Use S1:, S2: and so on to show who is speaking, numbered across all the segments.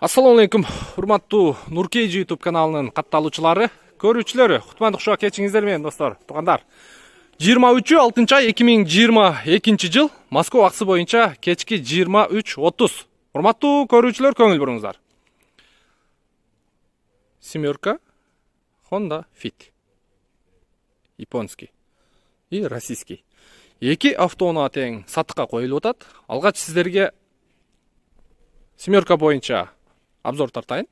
S1: Assalamu alaikum, урматтуу Нуркейджи YouTube каналынын катталуучулары, көрүүчүлөрү, кутмандык шоу кечиңиздер менен достор, туугандар. 23-6 ай 2022 жыл Москва убакыты боюнча кечки 23:30. Урматтуу көрүүчүлөр, көңүл буруңуздар. Семерка Honda Fit. Японский и российский. Эки автоунаа тең сатыкка коюлуп атат. Алгач сиздерге Семерка боюнча обзор тартайын.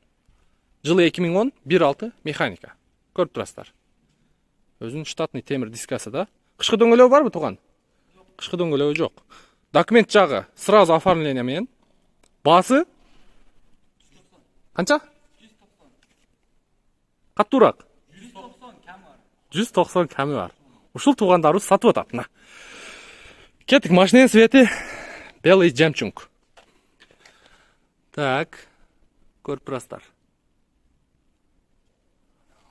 S1: Жылы 2010, 1.6 механика. Көрүп турасыздар. Өзүнүн штатный темир дискасы да. Кышкы дөңгөлөгү барбы туган? Кышкы дөңгөлөгү жок. Документ жагы сразу оформление менен. Басы канча? 190. Каттуураак? 190 ками бар. 190 ками бар. Ушул туугандарыбыз сатып атат. Мына. Кеттик, машинанын свети белый жемчуг. Так, көрүп турасыздар.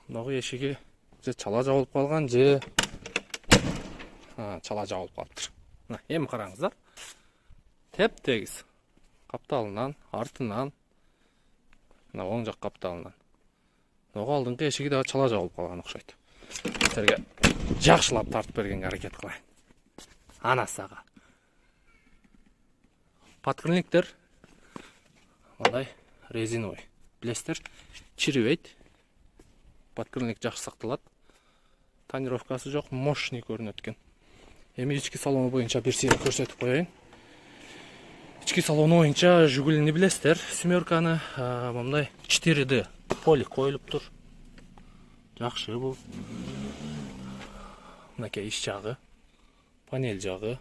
S1: Ногу эшиги же чала жабылып калган, же чала жабылып калыптыр. Мына, эми караңыздар. Теп-тегиз. Капталынан, артынан, мына оң жак капталынан. Ногу алдыңкы эшиги да чала жабылып калган окшойт. Силерге жакшылап тартып бергенге аракет кылайын. Анасага. Подкрылниктер мындай резиновый. Билесиздер, чирибейт. Подкрылник жакшы сакталат. Тонировкасы жок, мощный көрүнөт экен. Эми ички салону боюнча бир сыйрак көрсөтүп коеюн. Ички салону боюнча Жигулини билесиздер, Семерканы мындай 4D полик коюлуптур. Жакшы бул. Мынакей иш жагы, панель жагы.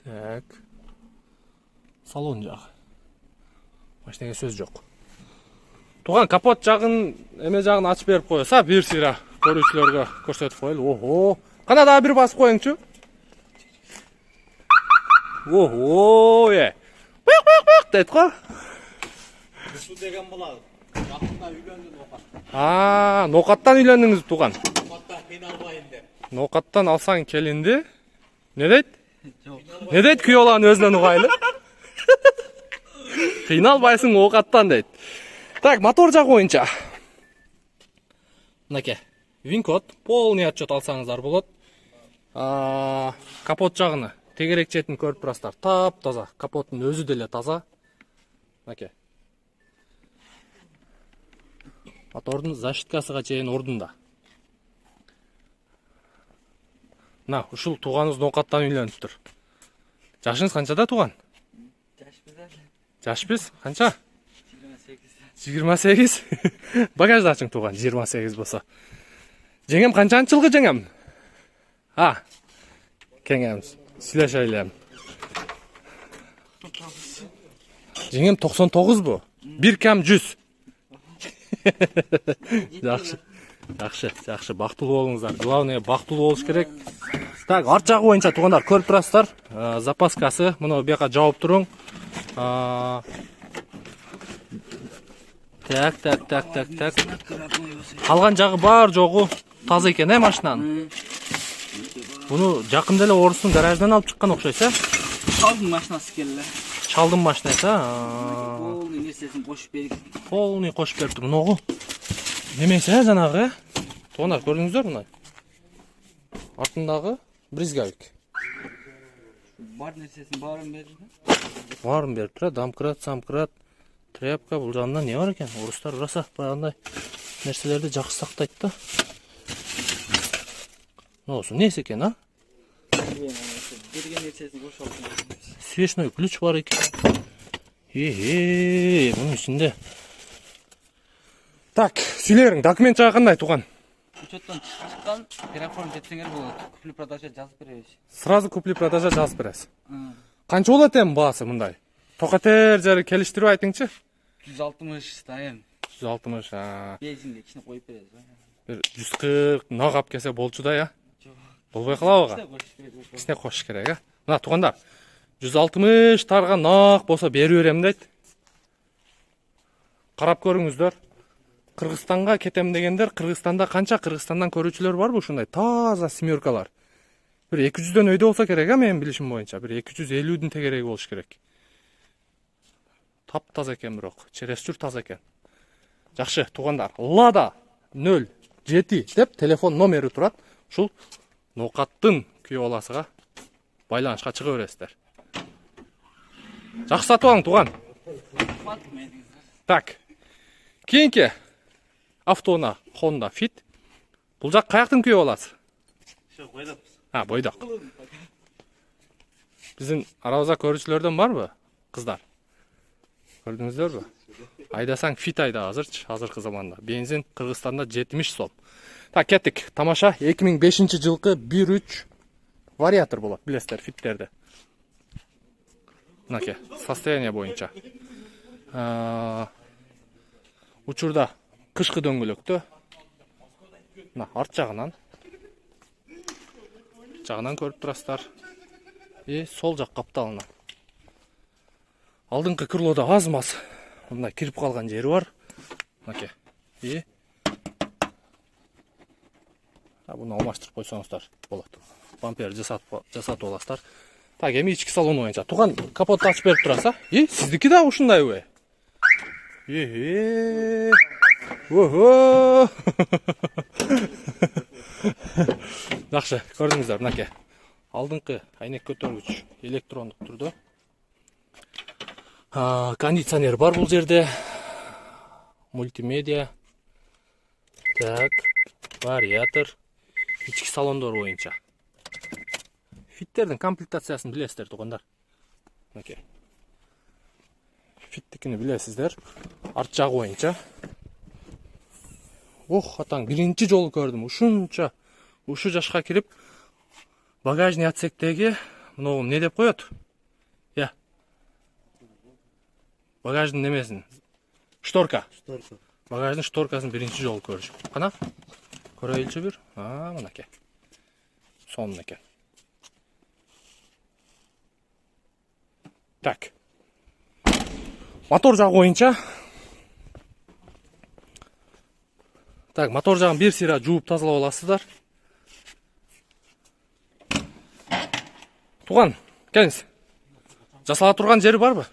S1: Так. Салон жагы. Машинеге сөз жок. Туган капот жагын, эме жагын ачып берип коёса, бир сыйра көрүүчүлөргө көрсөтүп коелу. Ого. Кана дагы бир басып коюңчу. Ого, Буяк дейт го.
S2: Ушул деген болот. Жакында үйлөндүм Нокат.
S1: Нокаттан үйлөндүңүз туган.
S2: Нокаттан кыйналбайын деп.
S1: Нокаттан алсаң келинди. Не дейт? Не дейт күйөө баланын өзүнөн угайлы? Кыйналбайсың Нокаттан дейт. Так, мотор жагы боюнча. Мынакей, вин-код, полный отчет алсаңыздар болот. Капот жагыны, тегерек четин көрүп турасыздар. Тап-таза, капоттун өзү деле таза. Мынакей. Мотордун защиткасыга чейин ордунда. Мына, ушул тууганыбыз Нокаттан үйлөнүптүр. Жашыңыз канчада туган? Жаш биз? Канча? 28. Багажда ачың туган, 28 болсо. Жеңем канчанчы жылгы жеңем? Кеңем, сүйлөшөйлөм. Жеңем 99 бу? 1 кам 100. Жакшы, бактылуу болуңуздар. Главное, бактылуу болуш керек. Так, арт жагы боюнча туугандар көрүп турасыздар. Запаскасы, муну бияка жаап туруң. Так. Калган жагы бар жогу таза экен, машинанын. Буну жакында эле орустун гаражынан алып чыккан окшойт,
S2: Чалдын машинасы келе.
S1: Чалдын машинасы,
S2: Полный нерсесин кошуп берип.
S1: Полный кошуп берип тур. Ногу. Немесе жанагы, туугандар көрдүңүздөр мына. Артындагы бризгавик.
S2: Бар нерсесин баарын берди.
S1: Баарын берип тура, домкрат, самкрат, тряпка, бул жанында не бар экен? Орустар ураса баягындай нерселерди жакшы сактайт да. Носу несі екен,
S2: Берген нерсесин кошуп алып.
S1: Свечной ключ бар екен. Bunun içinde. Так, сүйлерің, документ жағы қандай туған?
S2: Учеттон чыккан, переоформ жетсеңер болот. Купли-продажа жазып беребиз.
S1: Сразу купли-продажа жазып бересиз. Канча болот эми баасы мындай? Токатер жары келиштирип айтыңчы?
S2: 160 дайын.
S1: 160,
S2: Бензинге кичине коюп беребиз.
S1: Бир 140 нак алып келсе болчу да, я? Болбой калабы? Кичине кошуш керек, Мына туугандар, 160 тарга нак болсо берип берем дейт. Карап көрүңүздөр. Кыргызстанга кетем дегендер, Кыргызстанда канча Кыргызстандан көрүүчүлөр барбы ушундай таза семеркалар? Бир 200дөн өйдө болсо керек, менин билишим боюнча. Бир 250дүн тегереги болуш керек. Таптаза экен бирок, чересчур таза экен. Жакшы, туугандар, Lada 07 деп телефон номери турат. Ушул ноокаттын күйөө баласыга байланышка чыга бересиздер. Жакшы сатып алың, тууган. Так. Кийинки автоунаа Honda Fit. Бул жак каяктын күйөө баласы? Бойдок. Биздин арабызда көрүүчүлөрдөн барбы, кыздар? Көрдүңүздөрбү? Айдасаң Fit айда азырчы, азыркы заманда. Бензин Кыргызстанда 70 сом. Так, кеттик. Тамаша 2005 жылкы 1.3 вариатор болот, билесиздер, Fitтерде. Мынаке, состояние боюнча. Учурда кышкы дөңгөлөктө. Мына арт жагынан көрүп турасыздар. Сол жак капталынан. Алдыңкы крылода аз-маз мындай кирип калган жери бар. Мынаке. Буну алмаштырып койсоңуздар болот. Бампер жасатып аласыздар. Так, эми ички салон боюнча. Тууган капотты ачып берип турасыз, сиздики да ушундайбы? Ого! Жакшы, көрдүңүздөр, мынаке. Алдыңкы айнек көтөргүч электрондук түрдө. Кондиционер бар бул жерде. Мультимедиа. Так, вариатор. Ички салондор боюнча. Фиттердин комплектациясын билесиздер, туугандар. Мынаке. Фиттикини билесиздер. Арт жагы боюнча. Атаң, биринчи жолу көрдүм. Ушунча ушу жашка кирип багажный отсектеги мына не деп коет? Багаждын немесин? Шторка. Багаждын шторкасын биринчи жолу көрүшүм. Кана? Көрөйүлчү бир. Мынаке. Сонун экен. Так. Мотор жагы боюнча. Так, мотор жагын бир сыйра жууп тазалап аласыздар. Тууган, келиңиз. Жасала турган жери барбы?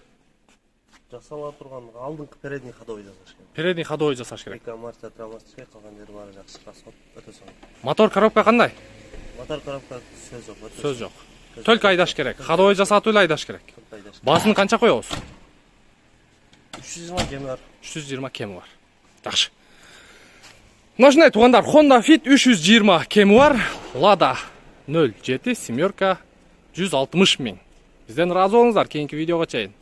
S3: Жасала турган алдыңкы передний ходовой жасаш керек.
S1: Передний ходовой жасаш керек.
S3: Камарта трамастык калган жери бары жакшы расход өтө соң.
S1: Мотор коробка кандай?
S3: Мотор коробка сөз жок.
S1: Сөз жок. Только айдаш керек. Ходовой жасатуу эле айдаш керек. Баасын канча коебуз?
S3: 320 кеми бар.
S1: 320 кеми бар. Жакшы. Мына туугандар, Honda Fit 320 кеми бар. Lada 07 семерка 160 миң. Бизден ыраазы болуңуздар, кийинки видеого чейин.